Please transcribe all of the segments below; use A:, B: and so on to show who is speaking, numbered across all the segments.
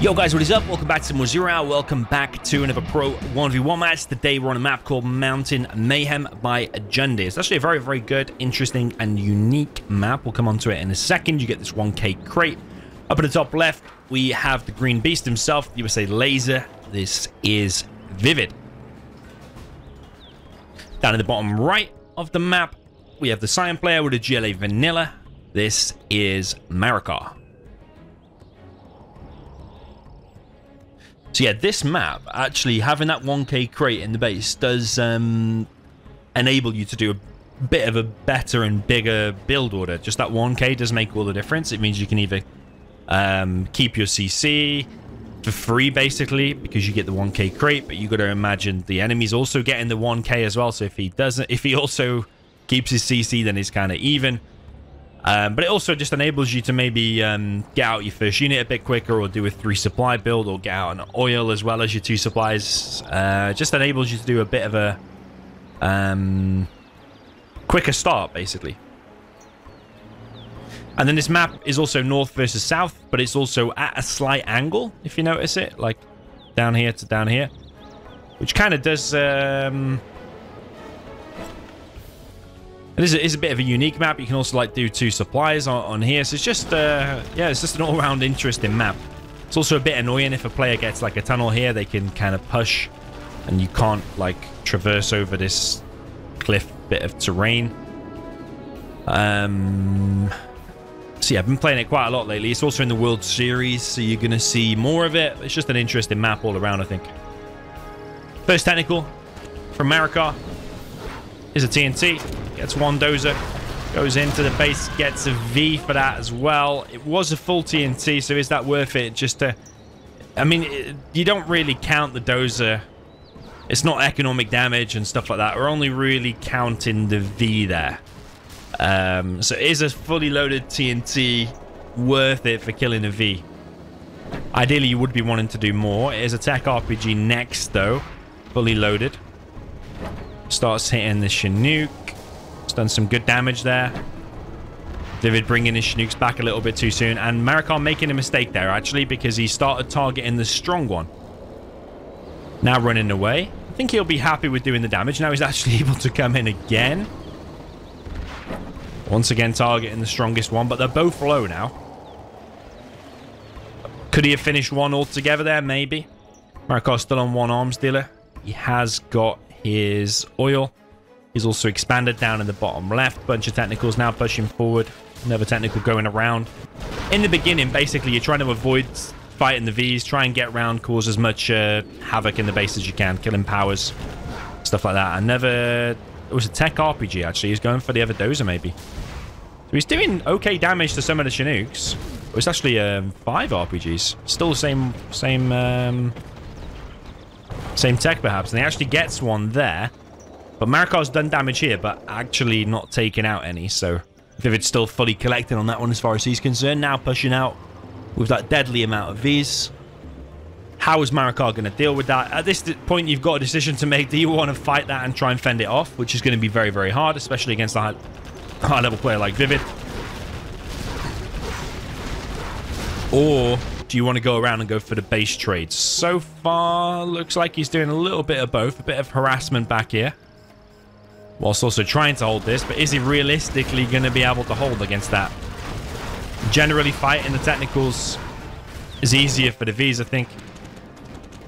A: Yo guys, what is up? Welcome back to more Zero Hour. Welcome back to another Pro 1v1 match. Today we're on a map called Mountain Mayhem by Jundy. It's actually a very, very good, interesting, and unique map. We'll come on to it in a second. You get this 1k crate. Up at the top left, we have the green beast himself, the USA Laser. This is ViViD. Down at the bottom right of the map, we have the Cyan player with a GLA Vanilla. This is Marakar. So yeah, this map, actually having that 1k crate in the base does enable you to do a bit of a better and bigger build order. Just that 1k does make all the difference. It means you can either keep your CC for free, basically, because you get the 1k crate, but you got to imagine the enemy's also getting the 1k as well. So if he also keeps his CC, then it's kind of even. But it also just enables you to maybe get out your first unit a bit quicker, or do a 3 supply build, or get out an oil as well as your 2 supplies. Just enables you to do a bit of a quicker start, basically. And then this map is also north versus south, but it's also at a slight angle, if you notice it, like down here to down here, which kind of does... It is a bit of a unique map. You can also like do 2 supplies on here. So it's just, yeah, it's just an all-round interesting map. It's also a bit annoying if a player gets like a tunnel here. They can kind of push and you can't like traverse over this cliff bit of terrain. So yeah, I've been playing it quite a lot lately. It's also in the World Series, so you're going to see more of it. It's just an interesting map all around, I think. First technical from Marakar is a TNT. Gets one dozer, goes into the base, gets a V for that as well. It was a full TNT, so is that worth it? Just to, I mean, you don't really count the dozer. It's not economic damage and stuff like that. We're only really counting the V there. So is a fully loaded TNT worth it for killing a V? Ideally, you would be wanting to do more. It is a tech RPG next, though, fully loaded. Starts hitting the Chinook. It's done some good damage there. ViViD bringing his Chinooks back a little bit too soon. And Marakar making a mistake there, actually, because he started targeting the strong one. Now running away. I think he'll be happy with doing the damage. Now he's actually able to come in again. Once again targeting the strongest one, but they're both low now. Could he have finished one altogether there? Maybe. Marakar's still on 1 arms dealer. He has got his oil. He's also expanded down in the bottom left. Bunch of technicals now pushing forward. Another technical going around. In the beginning, basically, you're trying to avoid fighting the Vs. Try and get around, cause as much havoc in the base as you can. Killing powers. Stuff like that. It was a tech RPG, actually. He's going for the other dozer, maybe. So he's doing okay damage to some of the Chinooks. It was actually 5 RPGs. Still the same tech, perhaps. And he actually gets one there. But Marakar's done damage here, but actually not taking out any. So ViViD's still fully collecting on that one as far as he's concerned. Now pushing out with that deadly amount of Vs. How is Marakar going to deal with that? At this point, you've got a decision to make. Do you want to fight that and try and fend it off? Which is going to be very, very hard, especially against a high-level player like ViViD. Or do you want to go around and go for the base trades? So far, looks like he's doing a little bit of both. A bit of harassment back here, whilst also trying to hold this. But is he realistically going to be able to hold against that? Generally, fighting the technicals is easier for the Vs, I think.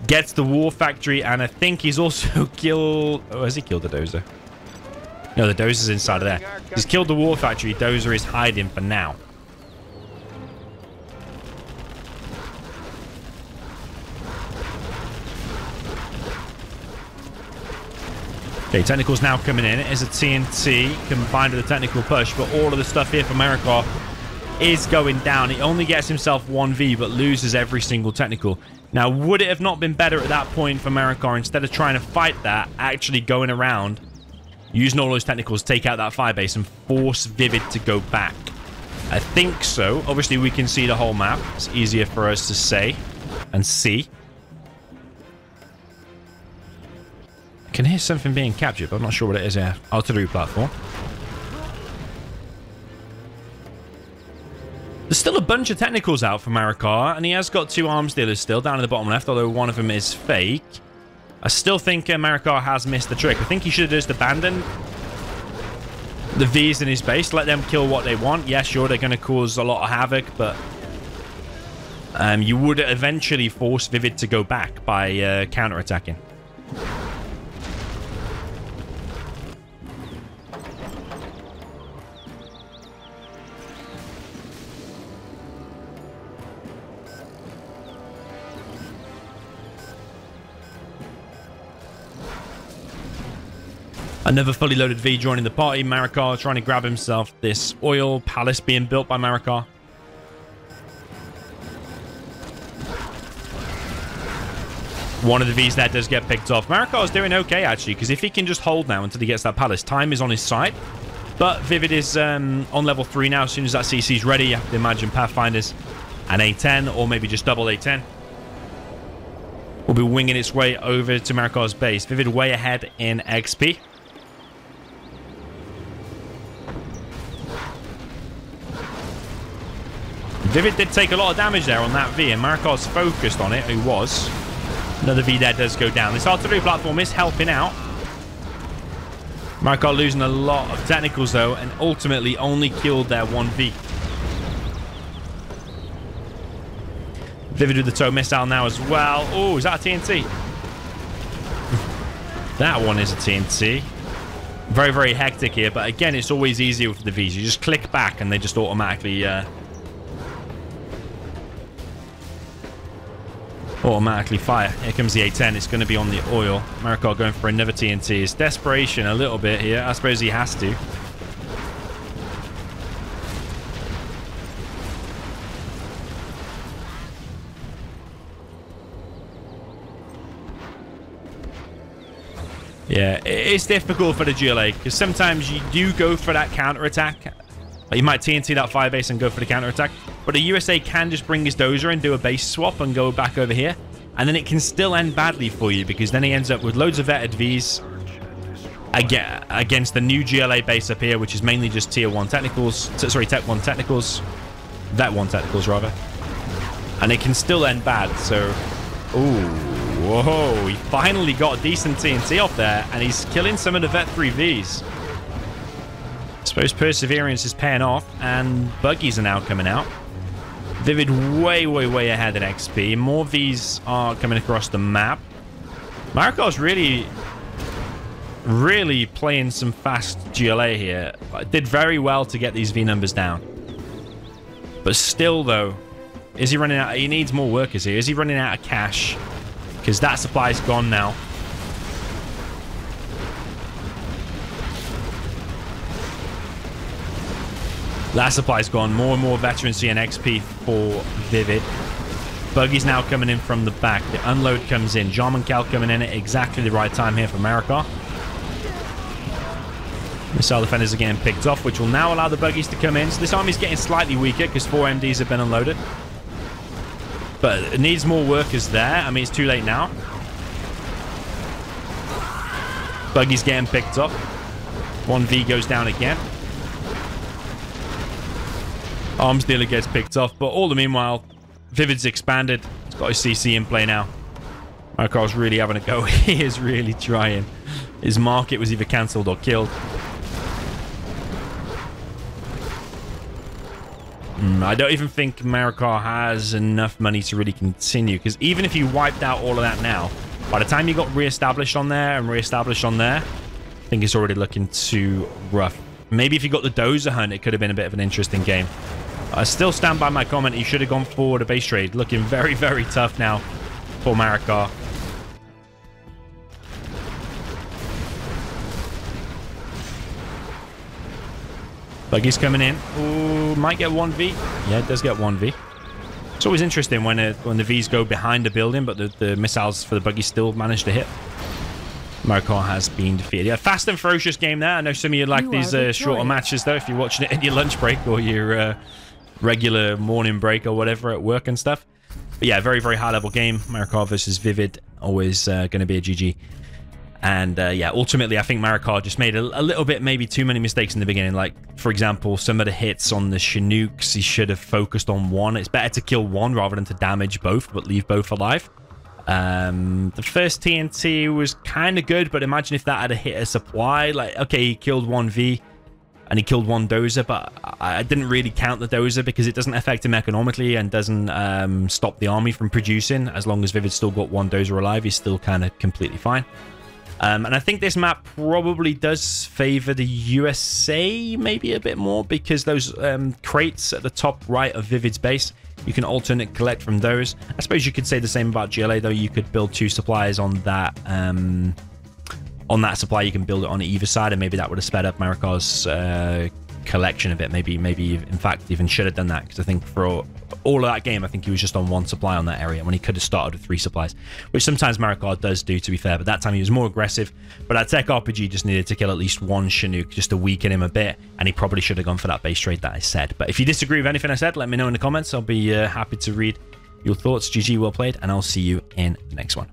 A: Gets the War Factory, and I think he's also killed... Oh, has he killed the dozer? No, the dozer's inside of there. He's killed the War Factory. Dozer is hiding for now. Okay, technicals now coming in. It is a TNT combined with a technical push, but all of the stuff here for Marakar is going down. He only gets himself 1v, but loses every single technical. Now, would it have not been better at that point for Marakar, instead of trying to fight that, actually going around, using all those technicals, take out that firebase and force ViViD to go back? I think so. Obviously, we can see the whole map. It's easier for us to say and see. I can hear something being captured, but I'm not sure what it is here. Artillery platform. There's still a bunch of technicals out for Marakar, and he has got 2 arms dealers still down in the bottom left, although one of them is fake. I still think Marakar has missed the trick. I think he should have just abandoned the Vs in his base, let them kill what they want. Yeah, sure, they're going to cause a lot of havoc, but you would eventually force ViViD to go back by counter-attacking. Another fully loaded V joining the party. Marakar trying to grab himself this oil palace being built by Marakar. One of the Vs there does get picked off. Marakar's doing okay, actually, because if he can just hold now until he gets that palace, time is on his side. But ViViD is on level 3 now. As soon as that CC's ready, you have to imagine Pathfinder's an A10 or maybe just double A10. Will be winging its way over to Marakar's base. ViViD way ahead in XP. ViViD did take a lot of damage there on that V, and Marakar's focused on it. He was. Another V there does go down. This artillery platform is helping out. Marakar losing a lot of technicals, though, and ultimately only killed their 1 V. ViViD with the tow missile now as well. Oh, is that a TNT? That one is a TNT. Very, very hectic here, but again, it's always easier with the Vs. You just click back and they just automatically fire. Here comes the A10. It's going to be on the oil. Marakar going for another TNT. It's desperation a little bit here. I suppose he has to. Yeah, it's difficult for the GLA because sometimes you do go for that counter-attack. You might TNT that fire base and go for the counter-attack. But the USA can just bring his dozer and do a base swap and go back over here. And then it can still end badly for you because then he ends up with loads of vetted Vs against the new GLA base up here, which is mainly just tier 1 technicals. Sorry, tech 1 technicals. Vet 1 technicals, rather. And it can still end bad, so... Ooh, whoa, he finally got a decent TNT off there, and he's killing some of the vet 3 Vs. I suppose Perseverance is paying off, and buggies are now coming out. ViViD way, way, way ahead in XP. More Vs are coming across the map. Marakar's really, really playing some fast GLA here. Did very well to get these V numbers down. But still, though, is he running out? He needs more workers here. Is he running out of cash? Because that supply's gone now. That supply's gone. More and more veterancy and XP for ViViD. Buggy's now coming in from the back. The unload comes in. Jarman Cal coming in at exactly the right time here for Marakar. Missile defenders are getting picked off, which will now allow the buggies to come in. So this army's getting slightly weaker because 4 MDs have been unloaded. But it needs more workers there. I mean, it's too late now. Buggy's getting picked up. 1 V goes down again. Arms dealer gets picked off, but all the meanwhile, ViViD's expanded. He's got his CC in play now. Marakar's really having a go. He is really trying. His market was either cancelled or killed. I don't even think Marakar has enough money to really continue, because even if you wiped out all of that now, by the time you got re-established on there and re-established on there, I think it's already looking too rough. Maybe if you got the dozer hunt, it could have been a bit of an interesting game. I still stand by my comment. He should have gone forward a base trade. Looking very, very tough now for Marakar. Buggy's coming in. Ooh, might get 1V. Yeah, it does get 1V. It's always interesting when the Vs go behind the building, but the missiles for the buggy still manage to hit. Marakar has been defeated. Yeah, fast and ferocious game there. I know some of you like these shorter matches, though, if you're watching it in your lunch break or your regular morning break or whatever at work and stuff. But yeah, very, very high-level game. Marakar versus ViViD. Always going to be a GG. And yeah, ultimately, I think Marakar just made a little bit, maybe too many mistakes in the beginning. Like, for example, some of the hits on the Chinooks, he should have focused on one. It's better to kill one rather than to damage both, but leave both alive. The first TNT was kind of good, but imagine if that had hit a supply. Like, okay, he killed one V and he killed one dozer, but I didn't really count the dozer because it doesn't affect him economically and doesn't stop the army from producing. As long as ViViD's still got one dozer alive, he's still kind of completely fine. And I think this map probably does favor the USA maybe a bit more, because those crates at the top right of ViViD's base, you can alternate collect from those. I suppose you could say the same about GLA, though. You could build 2 supplies on that supply. You can build it on either side, and maybe that would have sped up Marakar's collection a bit. Maybe in fact even should have done that, because I think for all of that game, I think he was just on 1 supply on that area when he could have started with 3 supplies, which sometimes Marakar does do, to be fair. But that time he was more aggressive. But that Tech RPG just needed to kill at least 1 Chinook just to weaken him a bit, and he probably should have gone for that base trade that I said. But if you disagree with anything I said, let me know in the comments. I'll be happy to read your thoughts. GG, well played, and I'll see you in the next one.